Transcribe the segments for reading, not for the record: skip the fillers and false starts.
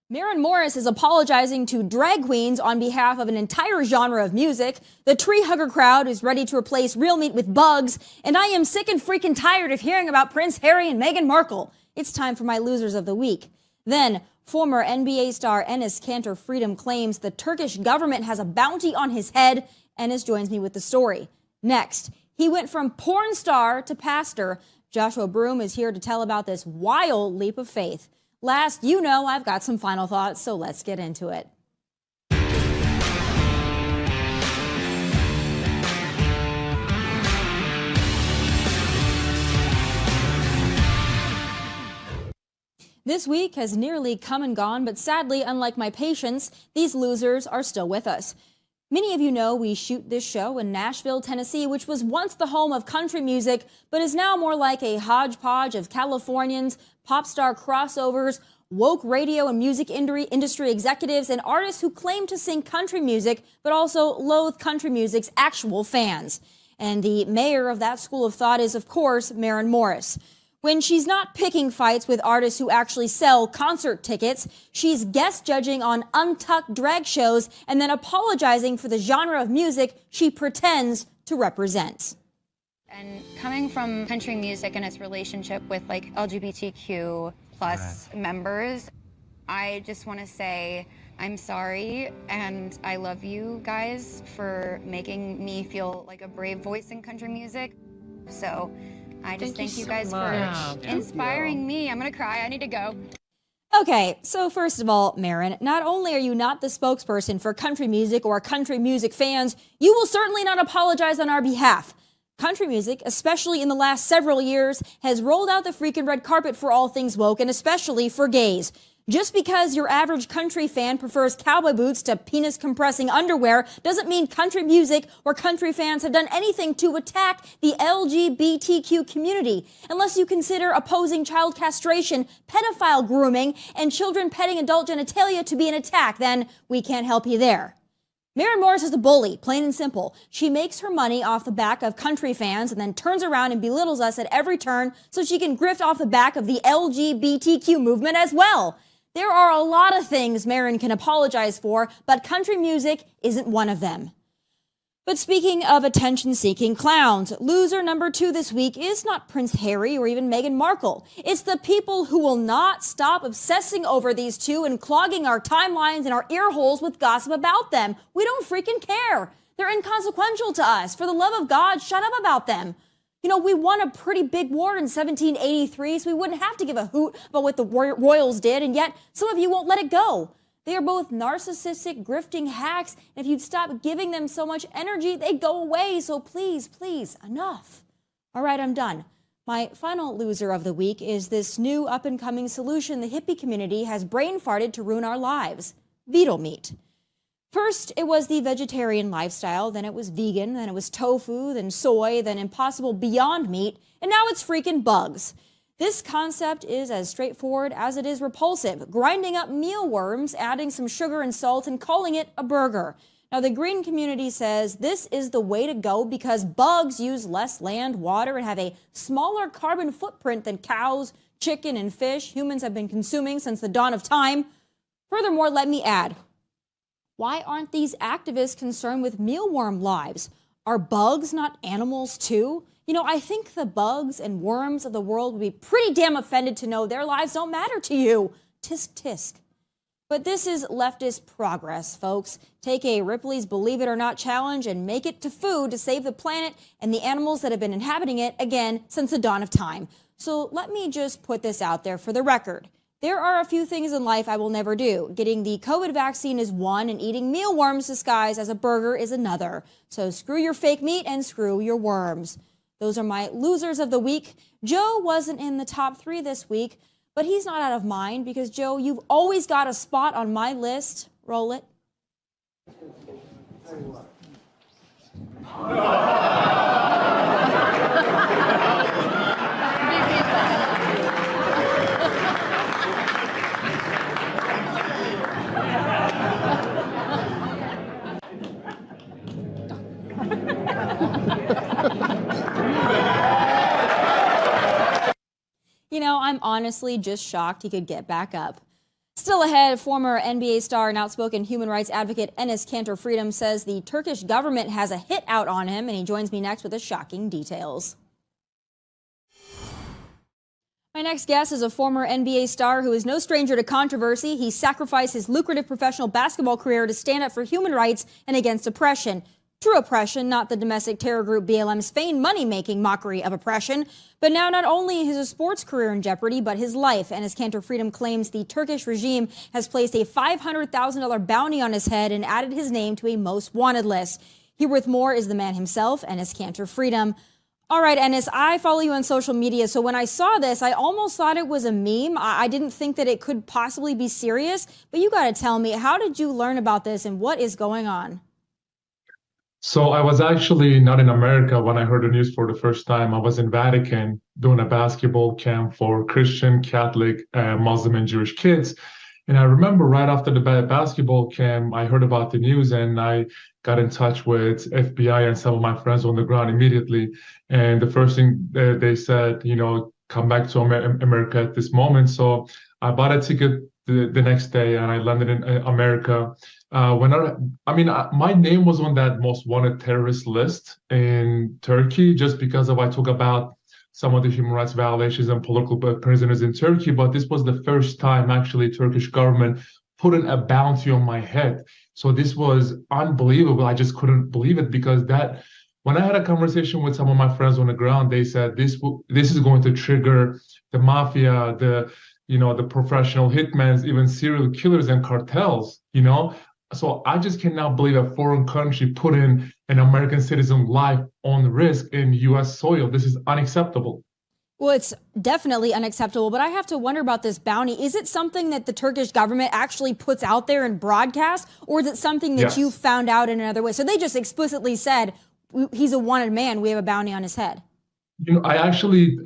Maren Morris is apologizing to drag queens on behalf of an entire genre of music. The tree hugger crowd is ready to replace real meat with bugs. And I am sick and freaking tired of hearing about Prince Harry and Meghan Markle. It's time for my losers of the week. Then, former NBA star Enes Kanter Freedom claims the Turkish government has a bounty on his head. Enes joins me with the story. Next, he went from porn star to pastor. Joshua Broome is here to tell about this wild leap of faith. Last, you know, I've got some final thoughts, so let's get into it. This week has nearly come and gone, but sadly, unlike my patients, these losers are still with us. Many of you know we shoot this show in Nashville, Tennessee, which was once the home of country music, but is now more like a hodgepodge of Californians, pop star crossovers, woke radio and music industry executives, and artists who claim to sing country music, but also loathe country music's actual fans. And the mayor of that school of thought is, of course, Maren Morris. When she's not picking fights with artists who actually sell concert tickets, she's guest judging on untucked drag shows and then apologizing for the genre of music she pretends to represent. And coming from country music and its relationship with like LGBTQ plus members, I just want to say I'm sorry and I love you guys for making me feel like a brave voice in country music. So I just thank you guys for inspiring me. I'm gonna cry, I need to go. Okay, so first of all, Maren, not only are you not the spokesperson for country music or country music fans, you will certainly not apologize on our behalf. Country music, especially in the last several years, has rolled out the freaking red carpet for all things woke, and especially for gays. Just because your average country fan prefers cowboy boots to penis-compressing underwear doesn't mean country music or country fans have done anything to attack the LGBTQ community. Unless you consider opposing child castration, pedophile grooming, and children petting adult genitalia to be an attack, then we can't help you there. Maren Morris is a bully, plain and simple. She makes her money off the back of country fans and then turns around and belittles us at every turn so she can grift off the back of the LGBTQ movement as well. There are a lot of things Maren can apologize for, but country music isn't one of them. But speaking of attention-seeking clowns, loser number 2 this week is not Prince Harry or even Meghan Markle. It's the people who will not stop obsessing over these two and clogging our timelines and our ear holes with gossip about them. We don't freaking care. They're inconsequential to us. For the love of God, shut up about them. You know, we won a pretty big war in 1783, so we wouldn't have to give a hoot about what the royals did, and yet some of you won't let it go. They are both narcissistic, grifting hacks, and if you'd stop giving them so much energy, they'd go away. So please, please, enough. All right, I'm done. My final loser of the week is this new up-and-coming solution the hippie community has brain farted to ruin our lives: beetle meat. First, it was the vegetarian lifestyle, then it was vegan, then it was tofu, then soy, then impossible Beyond Meat, and now it's freaking bugs. This concept is as straightforward as it is repulsive: grinding up mealworms, adding some sugar and salt, and calling it a burger. Now, the green community says this is the way to go because bugs use less land, water, and have a smaller carbon footprint than cows, chicken, and fish humans have been consuming since the dawn of time. Furthermore, let me add, why aren't these activists concerned with mealworm lives? Are bugs not animals too? You know, I think the bugs and worms of the world would be pretty damn offended to know their lives don't matter to you. Tisk tisk. But this is leftist progress, folks. Take a Ripley's Believe It or Not challenge and make it to food to save the planet and the animals that have been inhabiting it, again, since the dawn of time. So let me just put this out there for the record. There are a few things in life I will never do. Getting the COVID vaccine is one, and eating mealworms disguised as a burger is another. So screw your fake meat and screw your worms. Those are my losers of the week. Joe wasn't in the top 3 this week, but he's not out of mind because, Joe, you've always got a spot on my list. Roll it. You know, I'm honestly just shocked he could get back up. Still ahead, former NBA star and outspoken human rights advocate Enes Kanter Freedom says the Turkish government has a hit out on him, and he joins me next with the shocking details. My next guest is a former NBA star who is no stranger to controversy. He sacrificed his lucrative professional basketball career to stand up for human rights and against oppression. True oppression, not the domestic terror group BLM's feigned money-making mockery of oppression. But now not only is his sports career in jeopardy, but his life. Enes Kanter Freedom claims the Turkish regime has placed a $500,000 bounty on his head and added his name to a most wanted list. Here with more is the man himself, Enes Kanter Freedom. All right, Enes, I follow you on social media, so when I saw this, I almost thought it was a meme. I didn't think that it could possibly be serious, but you got to tell me, how did you learn about this and what is going on? So I was actually not in America when I heard the news for the first time. I was in Vatican doing a basketball camp for Christian, Catholic, Muslim, and Jewish kids. And I remember right after the basketball camp, I heard about the news and I got in touch with FBI and some of my friends on the ground immediately. And the first thing they said, come back to America at this moment. So I bought a ticket the next day and I landed in America. My name was on that most wanted terrorist list in Turkey just because I talk about some of the human rights violations and political prisoners in Turkey. But this was the first time actually Turkish government put in a bounty on my head. So this was unbelievable. I just couldn't believe it because when I had a conversation with some of my friends on the ground, they said this is going to trigger the mafia, the professional hitmen, even serial killers and cartels, So I just cannot believe a foreign country put in an American citizen's life on risk in U.S. soil. This is unacceptable. Well, it's definitely unacceptable, but I have to wonder about this bounty. Is it something that the Turkish government actually puts out there and broadcasts, or is it something that you found out in another way? So they just explicitly said, he's a wanted man, we have a bounty on his head. I actually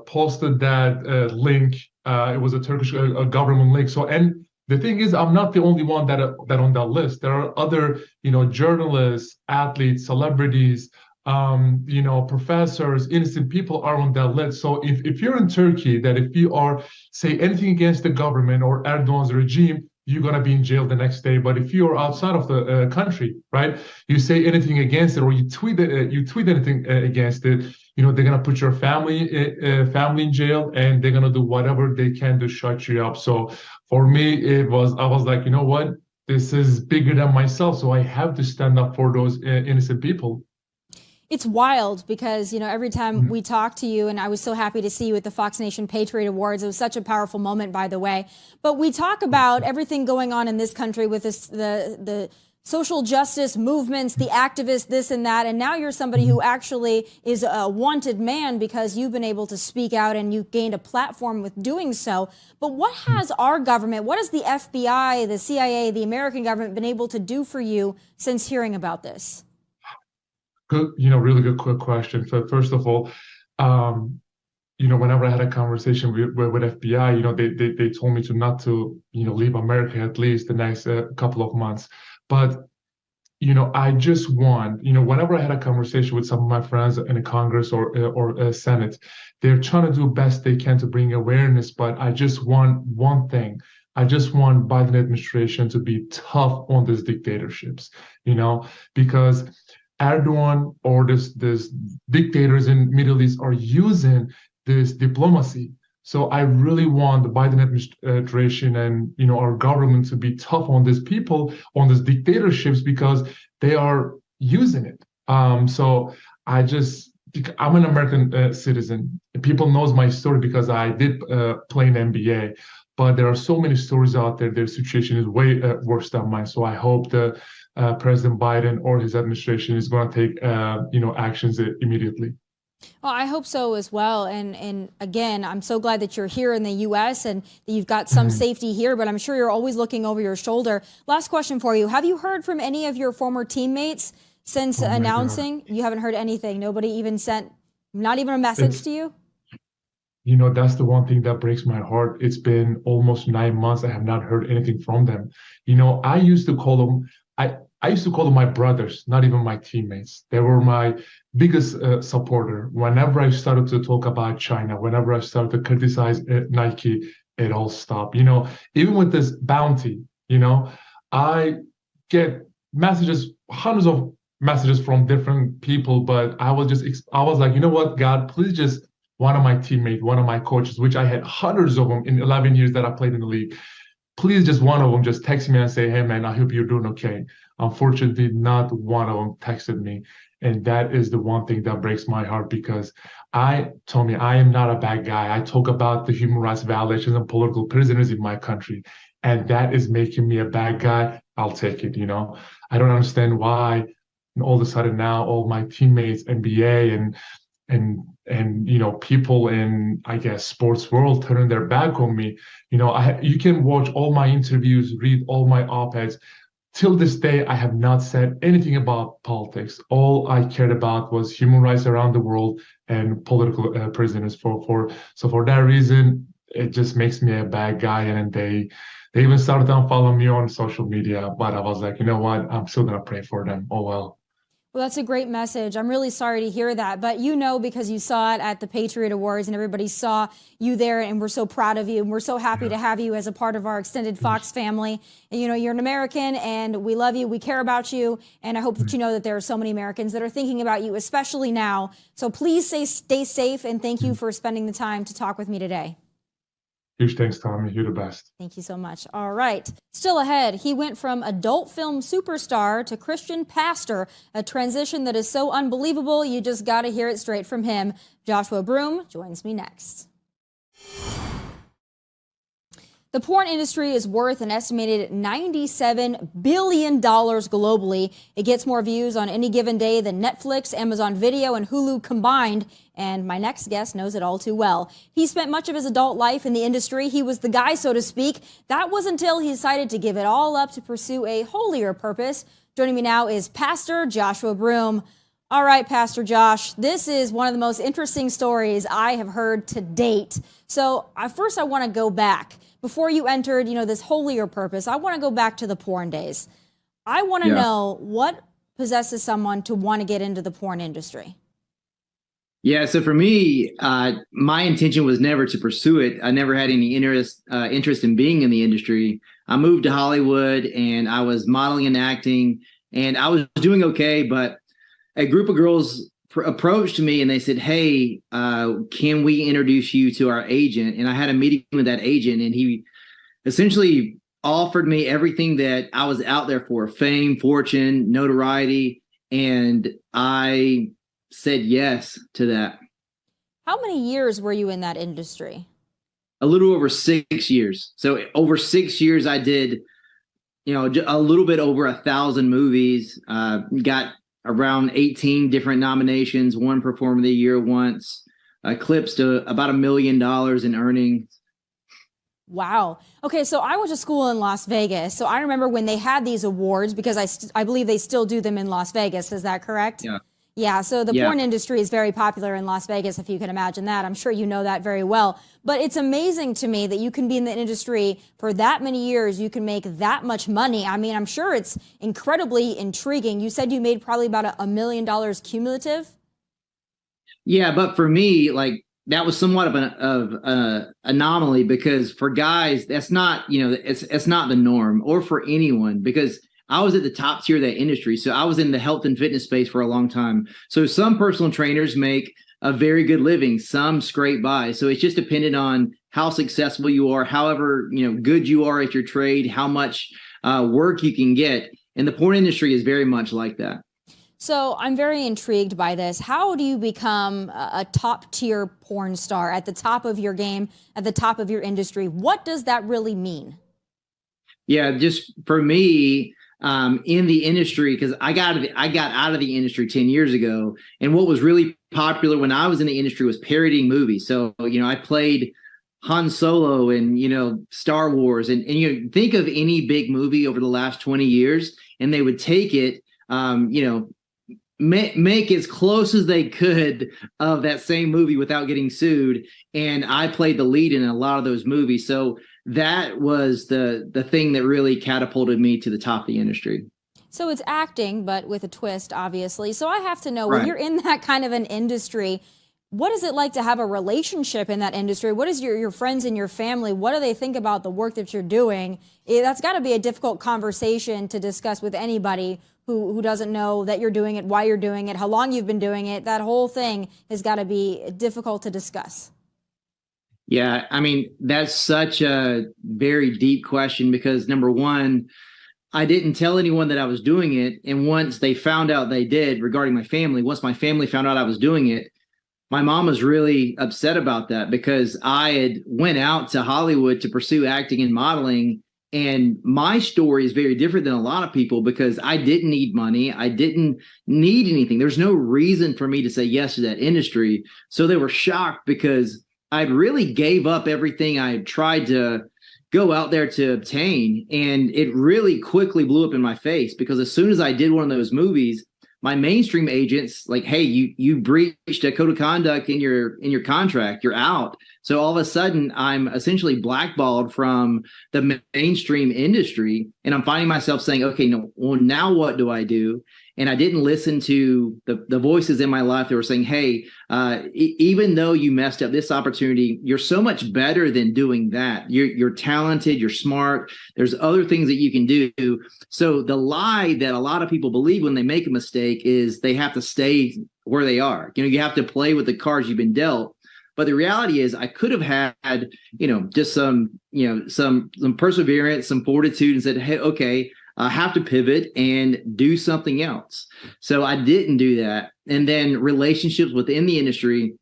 posted that link. It was a Turkish government link. And the thing is, I'm not the only one that on that list. There are other, journalists, athletes, celebrities, professors, innocent people are on that list. So if you're in Turkey, that if you are say anything against the government or Erdogan's regime, you're gonna be in jail the next day. But if you're outside of the country, right, you say anything against it or you tweet anything against it, they're gonna put your family in jail and they're gonna do whatever they can to shut you up. So for me, I was like, you know what, this is bigger than myself, so I have to stand up for those innocent people. It's wild because, every time we talk to you, and I was so happy to see you at the Fox Nation Patriot Awards. It was such a powerful moment, by the way. But we talk about everything going on in this country with the social justice movements, the activists, this and that. And now you're somebody who actually is a wanted man because you've been able to speak out and you've gained a platform with doing so. But what has our government, what has the FBI, the CIA, the American government been able to do for you since hearing about this? Good, really good, quick question. So first of all, whenever I had a conversation with FBI, they told me not to leave America at least the next couple of months. But I just want whenever I had a conversation with some of my friends in the Congress or Senate, they're trying to do best they can to bring awareness. But I just want one thing. I just want Biden administration to be tough on these dictatorships, because Erdogan or this dictators in Middle East are using this diplomacy. So I really want the Biden administration and our government to be tough on these people, on these dictatorships, because they are using it. So I'm an American citizen. People knows my story because I did play in NBA. But there are so many stories out there. Their situation is way worse than mine. So I hope the President Biden or his administration is going to take, actions immediately. Well, I hope so as well. And again, I'm so glad that you're here in the U.S. and that you've got some safety here, but I'm sure you're always looking over your shoulder. Last question for you. Have you heard from any of your former teammates since announcing? You haven't heard anything? Nobody even sent, not even a message to you? That's the one thing that breaks my heart. It's been almost 9 months. I have not heard anything from them. I used to call them, I used to call them my brothers, not even my teammates. They were my biggest supporter. Whenever I started to talk about China, whenever I started to criticize Nike, it all stopped. You know, even with this bounty, you know, I get messages, hundreds of messages from different people, but I was like, you know what, God, please just one of my teammates, one of my coaches, which I had hundreds of them in 11 years that I played in the league. Please, just one of them just text me and say, hey, man, I hope you're doing okay. Unfortunately, not one of them texted me. And that is the one thing that breaks my heart because Tomi, I am not a bad guy. I talk about the human rights violations and political prisoners in my country. And that is making me a bad guy. I'll take it, you know. I don't understand why all of a sudden now all my teammates, NBA and you know people in I guess sports world turning their back on me. You know, you can watch all my interviews, read all my op-eds. Till this day, I have not said anything about politics. All I cared about was human rights around the world and political prisoners. For that reason, it just makes me a bad guy. And they even started unfollowing me on social media. But I was like, you know what? I'm still gonna pray for them. Oh well. Well, that's a great message. I'm really sorry to hear that, but you know, because you saw it at the Patriot Awards and everybody saw you there, and we're so proud of you, and we're so happy to have you as a part of our extended Fox family. And, you know, you're an American, and we love you, we care about you, and I hope that you know that there are so many Americans that are thinking about you, especially now. So please stay safe, and thank you for spending the time to talk with me today. Huge thanks, Tomi. You're the best. Thank you so much. All right. Still ahead, he went from adult film superstar to Christian pastor, a transition that is so unbelievable, you just got to hear it straight from him. Joshua Broome joins me next. The porn industry is worth an estimated $97 billion globally. It gets more views on any given day than Netflix, Amazon Video, and Hulu combined. And my next guest knows it all too well. He spent much of his adult life in the industry. He was the guy, so to speak. That was until he decided to give it all up to pursue a holier purpose. Joining me now is Pastor Joshua Broome. All right, Pastor Josh, this is one of the most interesting stories I have heard to date. So first I want to go back. Before you entered, you know, this holier purpose, I want to go back to the porn days. I want to know what possesses someone to want to get into the porn industry. Yeah, so for me, my intention was never to pursue it. I never had any interest in being in the industry. I moved to Hollywood and I was modeling and acting, and I was doing okay, but a group of girls approached me and they said, hey, can we introduce you to our agent? And I had a meeting with that agent, and he essentially offered me everything that I was out there for: fame, fortune, notoriety. And I said yes to that. How many years were you in that industry? A little over 6 years. So over 6 years, I did, you know, a little bit over 1,000 movies, got around 18 different nominations, won Performer of the Year once, eclipsed about $1 million in earnings. Wow. Okay, so I went to school in Las Vegas. So I remember when they had these awards, because I believe they still do them in Las Vegas. Is that correct? Yeah. Yeah, so the porn industry is very popular in Las Vegas, if you can imagine that. I'm sure you know that very well. But it's amazing to me that you can be in the industry for that many years. You can make that much money. I mean, I'm sure it's incredibly intriguing. You said you made probably about $1 million cumulative? Yeah, but for me, like, that was somewhat of an anomaly, because for guys, that's not, you know, it's not the norm, or for anyone, because I was at the top tier of that industry. So I was in the health and fitness space for a long time. So some personal trainers make a very good living, some scrape by. So it's just dependent on how successful you are, however, you know, good you are at your trade, how much work you can get. And the porn industry is very much like that. So I'm very intrigued by this. How do you become a top tier porn star at the top of your game, at the top of your industry? What does that really mean? Yeah, just for me, in the industry, because I got out of the industry 10 years ago, and what was really popular when I was in the industry was parodying movies. So, you know, I played Han Solo and, you know, Star Wars, and you know, think of any big movie over the last 20 years, and they would take it, you know, make as close as they could of that same movie without getting sued. And I played the lead in a lot of those movies. So that was the thing that really catapulted me to the top of the industry. So it's acting, but with a twist, obviously. So I have to know, when you're in that kind of an industry, what is it like to have a relationship in that industry? What is your friends and your family? What do they think about the work that you're doing? That's got to be a difficult conversation to discuss with anybody who doesn't know that you're doing it, why you're doing it, how long you've been doing it. That whole thing has got to be difficult to discuss. Yeah, I mean, that's such a very deep question because number one, I didn't tell anyone that I was doing it. And once they found out they did regarding my family, once my family found out I was doing it, my mom was really upset about that because I had went out to Hollywood to pursue acting and modeling. And my story is very different than a lot of people because I didn't need money. I didn't need anything. There's no reason for me to say yes to that industry. So they were shocked because I really gave up everything I had tried to go out there to obtain. And it really quickly blew up in my face because as soon as I did one of those movies, my mainstream agents like, hey, you breached a code of conduct in your contract, you're out. So all of a sudden I'm essentially blackballed from the mainstream industry. And I'm finding myself saying, okay, no, well, now what do I do? And I didn't listen to the voices in my life that were saying, hey, even though you messed up this opportunity, you're so much better than doing that. You're talented, you're smart. There's other things that you can do. So the lie that a lot of people believe when they make a mistake is they have to stay where they are. You have to play with the cards you've been dealt. But the reality is I could have had, just some perseverance, some fortitude and said, hey, okay, I have to pivot and do something else. So I didn't do that. And then relationships within the industry,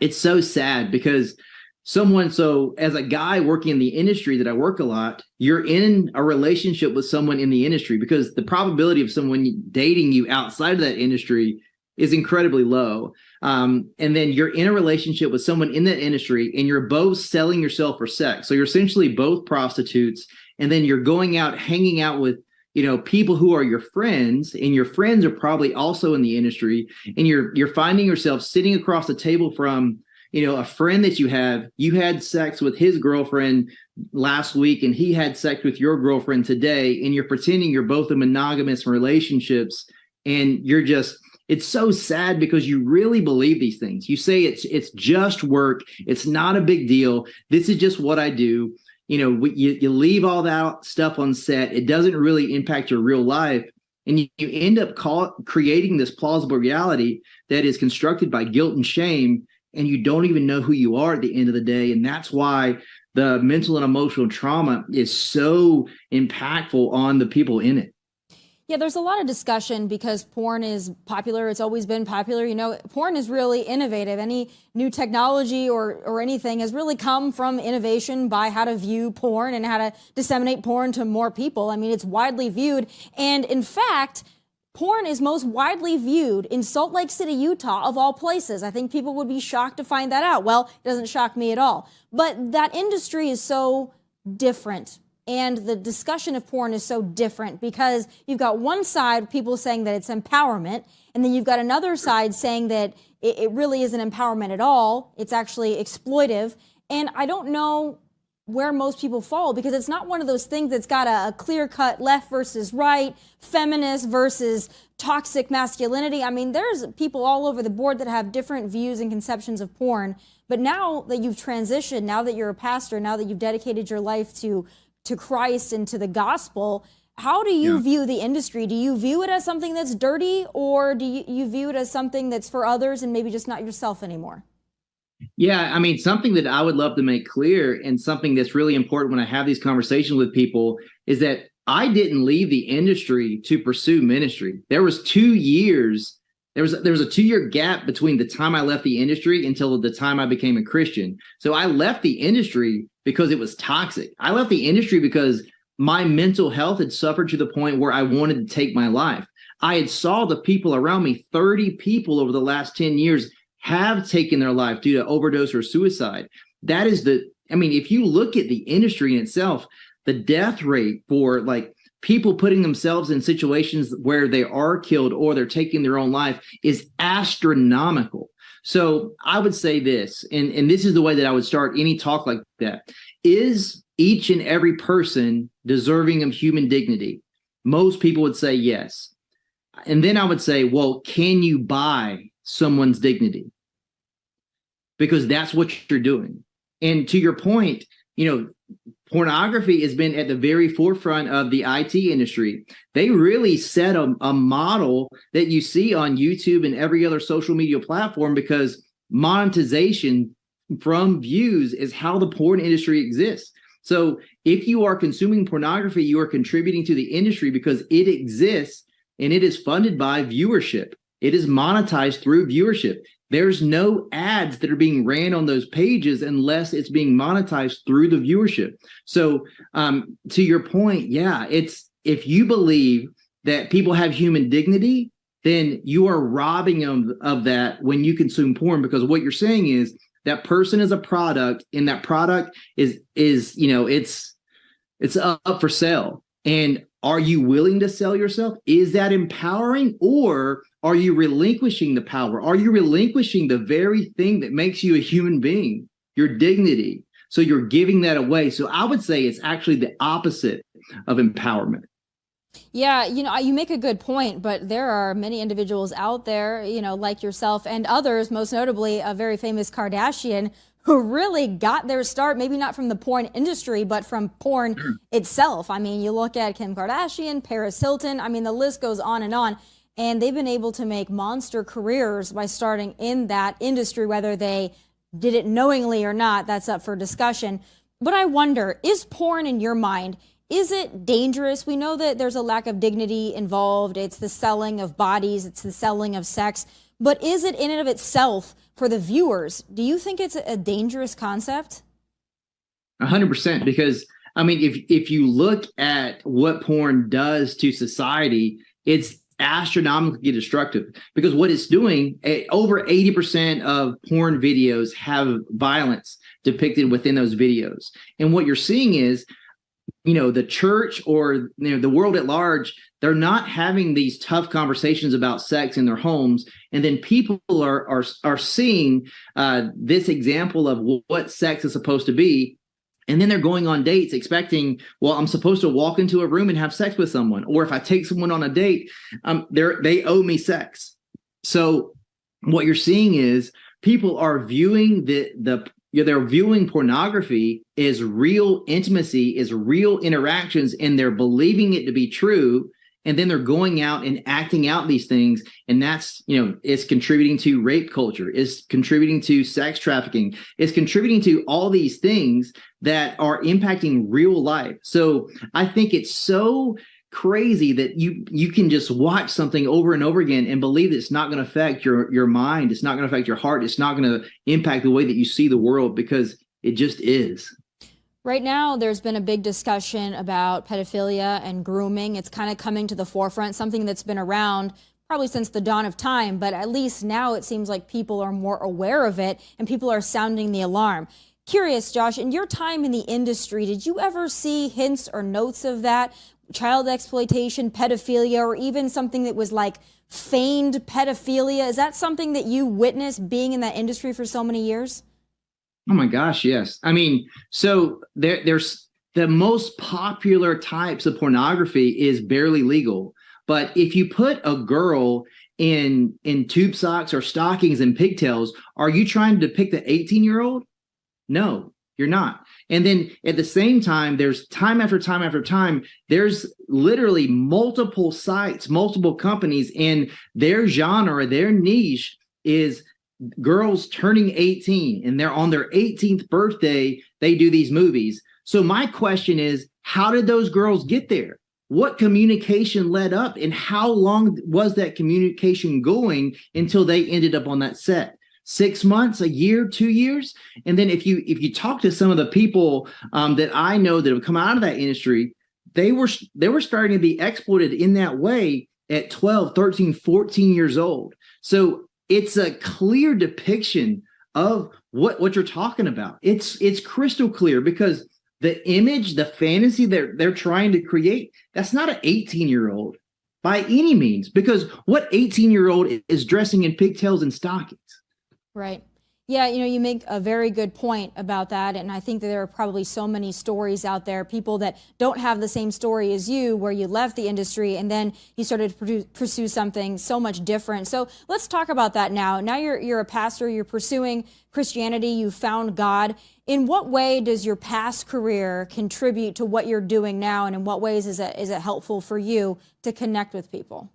it's so sad because so as a guy working in the industry that I work a lot, you're in a relationship with someone in the industry because the probability of someone dating you outside of that industry is incredibly low. And then you're in a relationship with someone in that industry and you're both selling yourself for sex. So you're essentially both prostitutes. And then you're going out, hanging out with people who are your friends, and your friends are probably also in the industry, and you're finding yourself sitting across the table from, a friend that you had sex with his girlfriend last week, and he had sex with your girlfriend today, and you're pretending you're both in monogamous relationships, and it's so sad because you really believe these things. You say it's just work. It's not a big deal. This is just what I do. You leave all that stuff on set. It doesn't really impact your real life. And you end up creating this plausible reality that is constructed by guilt and shame. And you don't even know who you are at the end of the day. And that's why the mental and emotional trauma is so impactful on the people in it. Yeah, there's a lot of discussion because porn is popular. It's always been popular. Porn is really innovative. Any new technology or anything has really come from innovation by how to view porn and how to disseminate porn to more people. I mean, it's widely viewed. And in fact, porn is most widely viewed in Salt Lake City, Utah, of all places. I think people would be shocked to find that out. Well, it doesn't shock me at all. But that industry is so different. And the discussion of porn is so different because you've got one side, people saying that it's empowerment, and then you've got another side saying that it really isn't empowerment at all. It's actually exploitive. And I don't know where most people fall because it's not one of those things that's got a clear-cut left versus right, feminist versus toxic masculinity. I mean, there's people all over the board that have different views and conceptions of porn. But now that you've transitioned, now that you're a pastor, now that you've dedicated your life to Christ and to the gospel, how do you view the industry? Do you view it as something that's dirty, or do you view it as something that's for others and maybe just not yourself anymore? Yeah, I mean, something that I would love to make clear and something that's really important when I have these conversations with people is that I didn't leave the industry to pursue ministry. There was 2 years. There was a 2-year gap between the time I left the industry until the time I became a Christian. So I left the industry because it was toxic. I left the industry because my mental health had suffered to the point where I wanted to take my life. I had saw the people around me, 30 people over the last 10 years have taken their life due to overdose or suicide. That is if you look at the industry in itself, the death rate for people putting themselves in situations where they are killed or they're taking their own life is astronomical. So I would say this, and this is the way that I would start any talk like that. Is each and every person deserving of human dignity? Most people would say yes. And then I would say, well, can you buy someone's dignity? because that's what you're doing. And to your point, pornography has been at the very forefront of the IT industry. They really set a model that you see on YouTube and every other social media platform, because monetization from views is how the porn industry exists. So if you are consuming pornography, you are contributing to the industry because it exists and it is funded by viewership. It is monetized through viewership. There's no ads that are being ran on those pages unless it's being monetized through the viewership. So to your point, yeah, it's, if you believe that people have human dignity, then you are robbing them of that when you consume porn, because what you're saying is that person is a product, and that product is it's up for sale. And are you willing to sell yourself? Is that empowering, or are you relinquishing the power? Are you relinquishing the very thing that makes you a human being, your dignity? So you're giving that away. So I would say it's actually the opposite of empowerment. Yeah, you make a good point, but there are many individuals out there, like yourself and others, most notably a very famous Kardashian, who really got their start, maybe not from the porn industry, but from porn itself. I mean, you look at Kim Kardashian, Paris Hilton, I mean, the list goes on, and they've been able to make monster careers by starting in that industry, whether they did it knowingly or not, that's up for discussion. But I wonder, is porn, in your mind, is it dangerous? We know that there's a lack of dignity involved. It's the selling of bodies. It's the selling of sex. But is it in and of itself, for the viewers, do you think it's a dangerous concept? 100%. Because, I mean, if you look at what porn does to society, it's astronomically destructive. Because what it's doing, over 80% of porn videos have violence depicted within those videos. And what you're seeing is, the church or the world at large, they're not having these tough conversations about sex in their homes. And then people are seeing this example of what sex is supposed to be. And then they're going on dates expecting, well, I'm supposed to walk into a room and have sex with someone. Or if I take someone on a date, they owe me sex. So what you're seeing is people are viewing they're viewing pornography as real intimacy, as real interactions, and they're believing it to be true. And then they're going out and acting out these things. And that's, it's contributing to rape culture, it's contributing to sex trafficking, it's contributing to all these things that are impacting real life. So I think it's so crazy that you can just watch something over and over again and believe that it's not going to affect your mind, it's not going to affect your heart, it's not going to impact the way that you see the world, because it just is. Right now, there's been a big discussion about pedophilia and grooming. It's kind of coming to the forefront, something that's been around probably since the dawn of time, but at least now it seems like people are more aware of it and people are sounding the alarm. Curious, Josh, in your time in the industry, did you ever see hints or notes of that? Child exploitation, pedophilia, or even something that was like feigned pedophilia? Is that something that you witnessed being in that industry for so many years? Oh my gosh, yes. I mean, so there's the most popular types of pornography is barely legal. But if you put a girl in tube socks or stockings and pigtails, are you trying to depict the 18-year-old? No, you're not. And then at the same time, there's time after time after time, there's literally multiple sites, multiple companies, and their genre, their niche is girls turning 18, and they're on their 18th birthday, they do these movies. So my question is, how did those girls get there? What communication led up, and how long was that communication going until they ended up on that set? 6 months, a year, 2 years? And then if you talk to some of the people that I know that have come out of that industry, they were starting to be exploited in that way at 12, 13, 14 years old. So it's a clear depiction of what you're talking about. It's crystal clear, because the image, the fantasy they're trying to create, that's not an 18-year-old by any means, because what 18-year-old is dressing in pigtails and stockings? Right. Yeah, you make a very good point about that. And I think that there are probably so many stories out there, people that don't have the same story as you, where you left the industry and then you started to pursue something so much different. So let's talk about that now. Now you're a pastor, you're pursuing Christianity, you found God. In what way does your past career contribute to what you're doing now? And in what ways is it helpful for you to connect with people?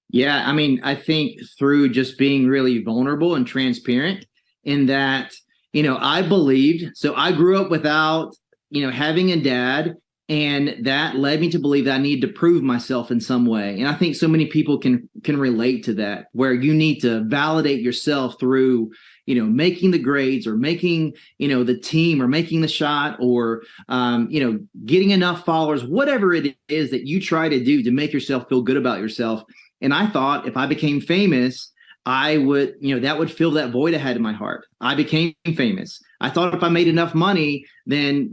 Yeah, I mean, I think through just being really vulnerable and transparent in that, I believed, so I grew up without, having a dad, and that led me to believe that I needed to prove myself in some way. And I think so many people can relate to that, where you need to validate yourself through, making the grades or making, the team or making the shot or, getting enough followers, whatever it is that you try to do to make yourself feel good about yourself. And I thought if I became famous, I would, that would fill that void I had in my heart. I became famous. I thought if I made enough money, then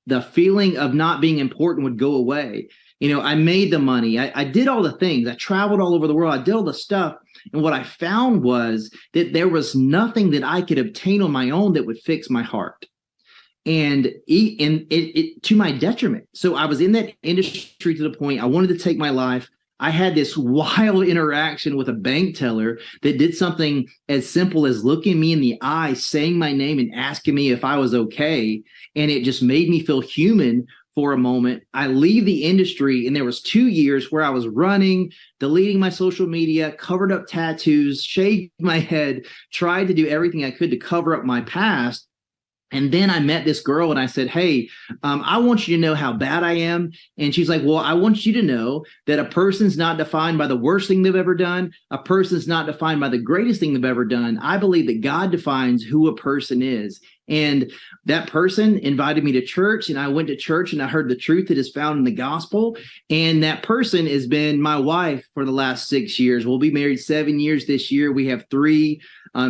the feeling of not being important would go away. I made the money. I did all the things. I traveled all over the world. I did all the stuff. And what I found was that there was nothing that I could obtain on my own that would fix my heart. And it to my detriment. So I was in that industry to the point I wanted to take my life. I had this wild interaction with a bank teller that did something as simple as looking me in the eye, saying my name and asking me if I was okay. And it just made me feel human for a moment. I leave the industry, and there was 2 years where I was running, deleting my social media, covered up tattoos, shaved my head, tried to do everything I could to cover up my past. And then I met this girl and I said, hey, I want you to know how bad I am. And she's like, well, I want you to know that a person's not defined by the worst thing they've ever done. A person's not defined by the greatest thing they've ever done. I believe that God defines who a person is. And that person invited me to church, and I went to church and I heard the truth that is found in the gospel. And that person has been my wife for the last 6 years. We'll be married 7 years this year. We have 3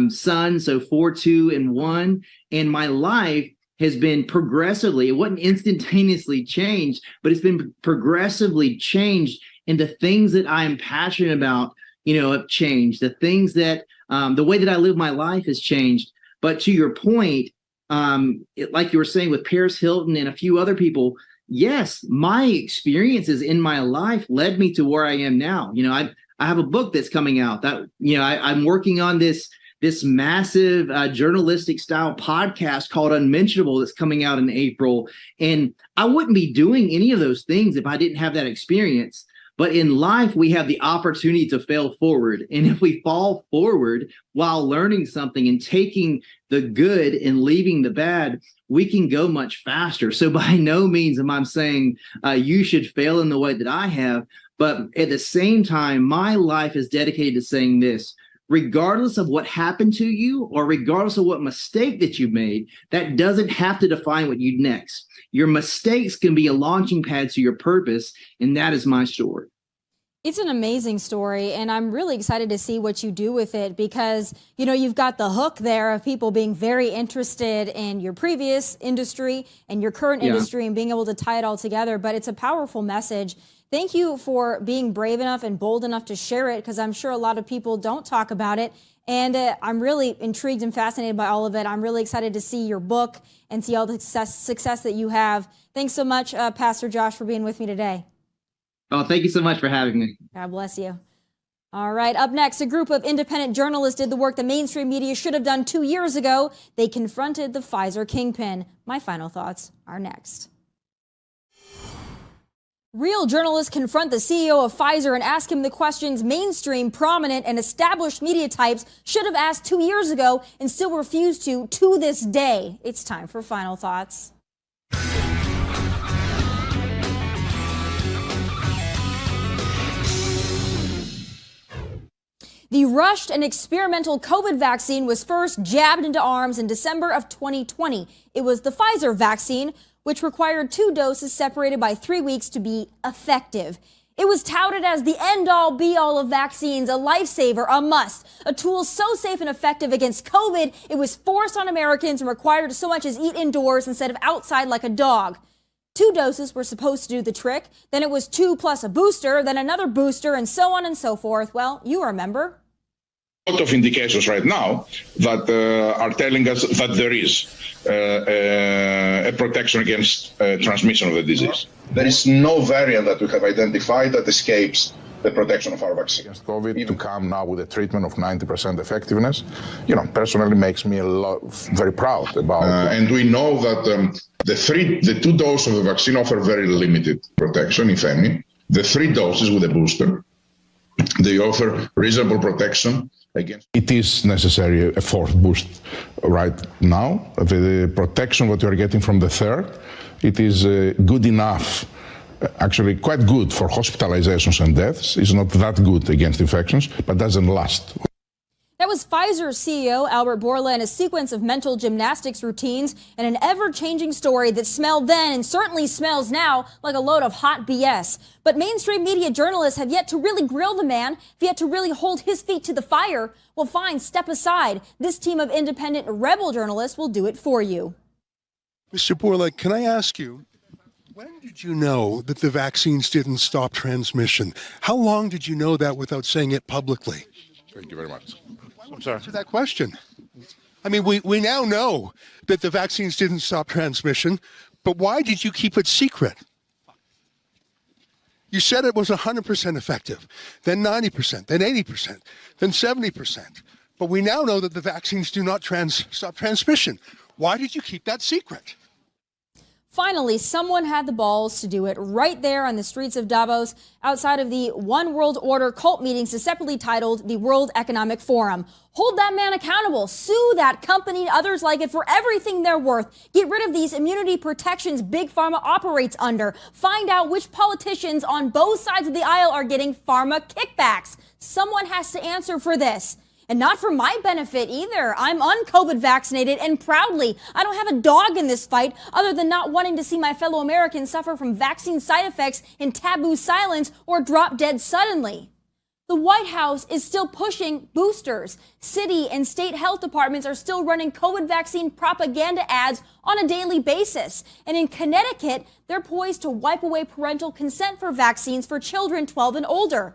sons, so 4, 2, and 1. And my life has been progressively, it wasn't instantaneously changed, but it's been progressively changed into things that I am passionate about, have changed. The things that, the way that I live my life has changed. But to your point, like you were saying with Paris Hilton and a few other people, yes, my experiences in my life led me to where I am now. I have a book that's coming out that, I'm working on this massive journalistic style podcast called Unmentionable that's coming out in April. And I wouldn't be doing any of those things if I didn't have that experience. But in life, we have the opportunity to fail forward. And if we fall forward while learning something and taking the good and leaving the bad, we can go much faster. So by no means am I saying you should fail in the way that I have. But at the same time, my life is dedicated to saying this: regardless of what happened to you or regardless of what mistake that you made, that doesn't have to define what you do next. Your mistakes can be a launching pad to your purpose, and that is my story. It's an amazing story, and I'm really excited to see what you do with it because, you've got the hook there of people being very interested in your previous industry and your current industry and being able to tie it all together. But it's a powerful message. Thank you for being brave enough and bold enough to share it, because I'm sure a lot of people don't talk about it. And I'm really intrigued and fascinated by all of it. I'm really excited to see your book and see all the success that you have. Thanks so much, Pastor Josh, for being with me today. Oh, thank you so much for having me. God bless you. All right, up next, a group of independent journalists did the work the mainstream media should have done 2 years ago. They confronted the Pfizer kingpin. My final thoughts are next. Real journalists confront the CEO of Pfizer and ask him the questions mainstream, prominent, and established media types should have asked 2 years ago and still refuse to this day. It's time for final thoughts. The rushed and experimental COVID vaccine was first jabbed into arms in December of 2020. It was the Pfizer vaccine, which required 2 doses separated by 3 weeks to be effective. It was touted as the end-all, be-all of vaccines, a lifesaver, a must, a tool so safe and effective against COVID, it was forced on Americans and required to so much as eat indoors instead of outside like a dog. 2 doses were supposed to do the trick. Then it was 2 plus a booster, then another booster, and so on and so forth. Well, you remember. lot of indications right now that are telling us that there is a protection against transmission of the disease. There is no variant that we have identified that escapes the protection of our vaccine. Against COVID, to come now with a treatment of 90% effectiveness, personally makes me very proud about. And we know that the 2 doses of the vaccine offer very limited protection, if any. The 3 doses with a booster, they offer reasonable protection against. It is necessary a 4th boost right now. The protection that you are getting from the 3rd, it is good enough. Actually quite good for hospitalizations and deaths. It's not that good against infections, but doesn't last. That was Pfizer CEO Albert Bourla in a sequence of mental gymnastics routines and an ever-changing story that smelled then and certainly smells now like a load of hot BS. But mainstream media journalists have yet to really grill the man, have yet to really hold his feet to the fire. Well, fine, step aside. This team of independent rebel journalists will do it for you. Mr. Bourla, can I ask you, when did you know that the vaccines didn't stop transmission? How long did you know that without saying it publicly? Thank you very much. I'm sorry. Answer that question. I mean, we now know that the vaccines didn't stop transmission, but why did you keep it secret? You said it was 100% effective, then 90%, then 80%, then 70%. But we now know that the vaccines do not stop transmission. Why did you keep that secret? Finally, someone had the balls to do it right there on the streets of Davos, outside of the One World Order cult meetings separately titled the World Economic Forum. Hold that man accountable. Sue that company and others like it for everything they're worth. Get rid of these immunity protections Big Pharma operates under. Find out which politicians on both sides of the aisle are getting pharma kickbacks. Someone has to answer for this. And not for my benefit either. I'm un-COVID vaccinated and proudly. I don't have a dog in this fight other than not wanting to see my fellow Americans suffer from vaccine side effects in taboo silence or drop dead suddenly. The White House is still pushing boosters. City and state health departments are still running COVID vaccine propaganda ads on a daily basis. And in Connecticut, they're poised to wipe away parental consent for vaccines for children 12 and older.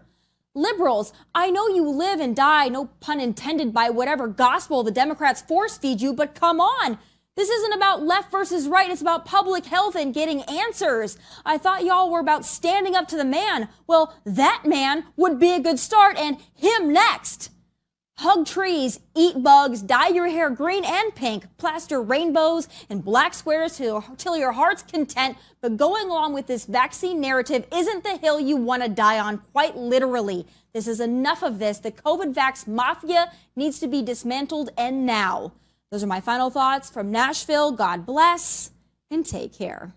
Liberals, I know you live and die, no pun intended, by whatever gospel the Democrats force feed you, but come on. This isn't about left versus right. It's about public health and getting answers. I thought y'all were about standing up to the man. Well, that man would be a good start, and him next. Hug trees, eat bugs, dye your hair green and pink, plaster rainbows and black squares till your heart's content. But going along with this vaccine narrative isn't the hill you want to die on, quite literally. This is enough of this. The COVID vax mafia needs to be dismantled, and now. Those are my final thoughts from Nashville. God bless and take care.